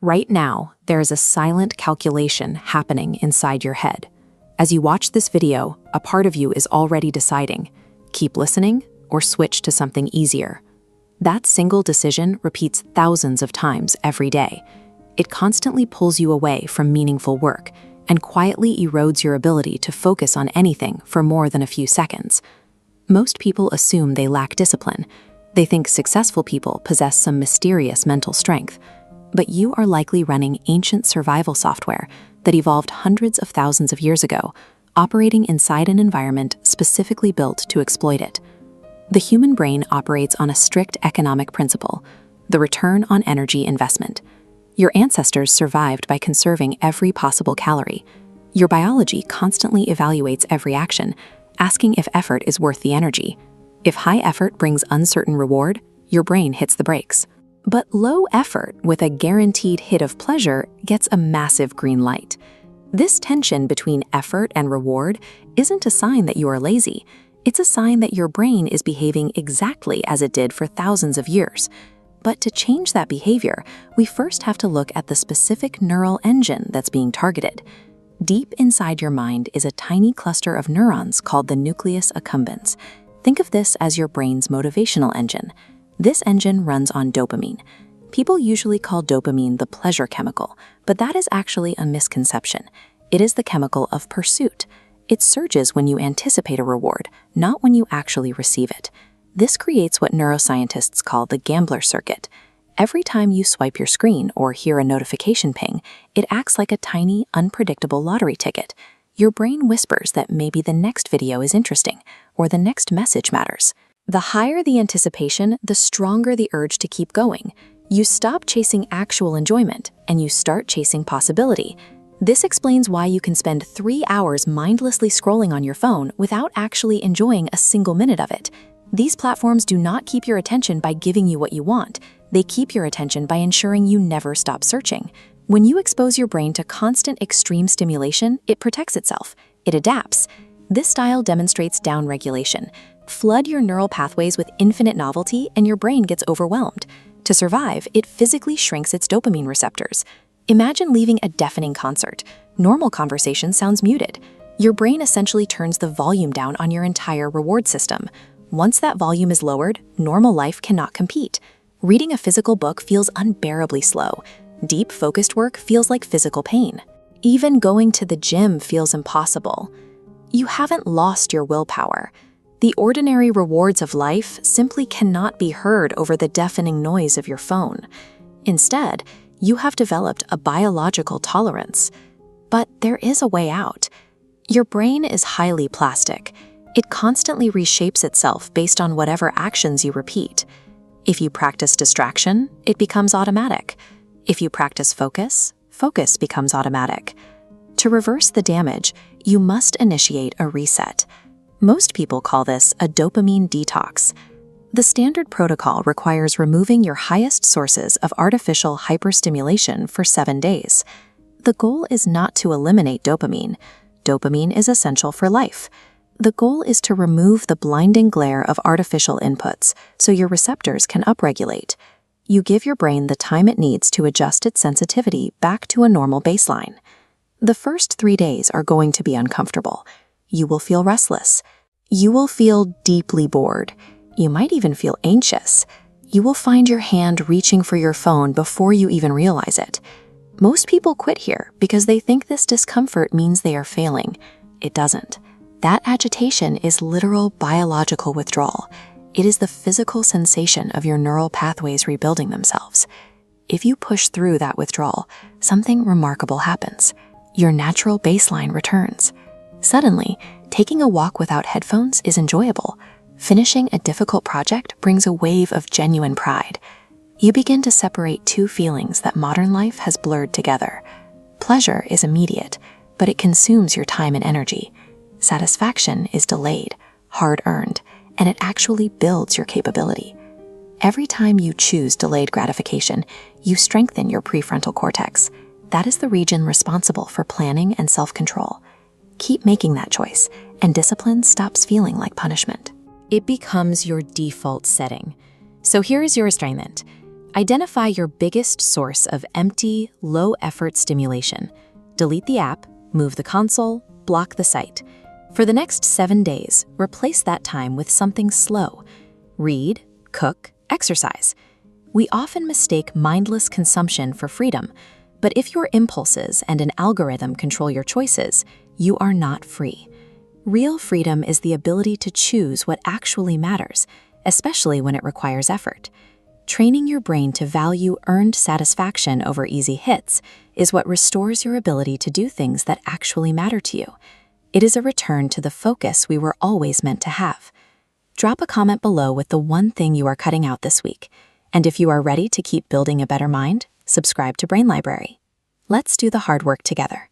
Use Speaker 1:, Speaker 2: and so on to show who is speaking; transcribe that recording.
Speaker 1: Right now, there is a silent calculation happening inside your head. As you watch this video, a part of you is already deciding, keep listening or switch to something easier. That single decision repeats thousands of times every day. It constantly pulls you away from meaningful work and quietly erodes your ability to focus on anything for more than a few seconds. Most people assume they lack discipline. They think successful people possess some mysterious mental strength. But you are likely running ancient survival software that evolved hundreds of thousands of years ago, operating inside an environment specifically built to exploit it. The human brain operates on a strict economic principle, the return on energy investment. Your ancestors survived by conserving every possible calorie. Your biology constantly evaluates every action, asking if effort is worth the energy. If high effort brings uncertain reward, your brain hits the brakes. But low effort with a guaranteed hit of pleasure gets a massive green light. This tension between effort and reward isn't a sign that you are lazy. It's a sign that your brain is behaving exactly as it did for thousands of years. But to change that behavior, we first have to look at the specific neural engine that's being targeted. Deep inside your mind is a tiny cluster of neurons called the nucleus accumbens. Think of this as your brain's motivational engine. This engine runs on dopamine. People usually call dopamine the pleasure chemical, but that is actually a misconception. It is the chemical of pursuit. It surges when you anticipate a reward, not when you actually receive it. This creates what neuroscientists call the gambler circuit. Every time you swipe your screen or hear a notification ping, it acts like a tiny, unpredictable lottery ticket. Your brain whispers that maybe the next video is interesting, or the next message matters. The higher the anticipation, the stronger the urge to keep going. You stop chasing actual enjoyment, and you start chasing possibility. This explains why you can spend 3 hours mindlessly scrolling on your phone without actually enjoying a single minute of it. These platforms do not keep your attention by giving you what you want. They keep your attention by ensuring you never stop searching. When you expose your brain to constant extreme stimulation, it protects itself. It adapts. This style demonstrates downregulation. Flood your neural pathways with infinite novelty and your brain gets overwhelmed. To survive, it physically shrinks its dopamine receptors. Imagine leaving a deafening concert. Normal conversation sounds muted. Your brain essentially turns the volume down on your entire reward system. Once that volume is lowered, normal life cannot compete. Reading a physical book feels unbearably slow. Deep, focused work feels like physical pain. Even going to the gym feels impossible. You haven't lost your willpower. The ordinary rewards of life simply cannot be heard over the deafening noise of your phone. Instead, you have developed a biological tolerance. But there is a way out. Your brain is highly plastic. It constantly reshapes itself based on whatever actions you repeat. If you practice distraction, it becomes automatic. If you practice focus, focus becomes automatic. To reverse the damage, you must initiate a reset. Most people call this a dopamine detox. The standard protocol requires removing your highest sources of artificial hyperstimulation for 7 days. The goal is not to eliminate dopamine. Dopamine is essential for life. The goal is to remove the blinding glare of artificial inputs so your receptors can upregulate. You give your brain the time it needs to adjust its sensitivity back to a normal baseline. The first 3 days are going to be uncomfortable. You will feel restless. You will feel deeply bored. You might even feel anxious. You will find your hand reaching for your phone before you even realize it. Most people quit here because they think this discomfort means they are failing. It doesn't. That agitation is literal biological withdrawal. It is the physical sensation of your neural pathways rebuilding themselves. If you push through that withdrawal, something remarkable happens. Your natural baseline returns. Suddenly, taking a walk without headphones is enjoyable. Finishing a difficult project brings a wave of genuine pride. You begin to separate two feelings that modern life has blurred together. Pleasure is immediate, but it consumes your time and energy. Satisfaction is delayed, hard-earned, and it actually builds your capability. Every time you choose delayed gratification, you strengthen your prefrontal cortex. That is the region responsible for planning and self-control. Keep making that choice, and discipline stops feeling like punishment.
Speaker 2: It becomes your default setting. So here is your assignment.
Speaker 1: Identify your biggest source of empty, low-effort stimulation. Delete the app, move the console, block the site. For the next 7 days, replace that time with something slow. Read, cook, exercise. We often mistake mindless consumption for freedom, but if your impulses and an algorithm control your choices, you are not free. Real freedom is the ability to choose what actually matters, especially when it requires effort. Training your brain to value earned satisfaction over easy hits is what restores your ability to do things that actually matter to you. It is a return to the focus we were always meant to have. Drop a comment below with the one thing you are cutting out this week. And if you are ready to keep building a better mind, subscribe to Brain Library. Let's do the hard work together.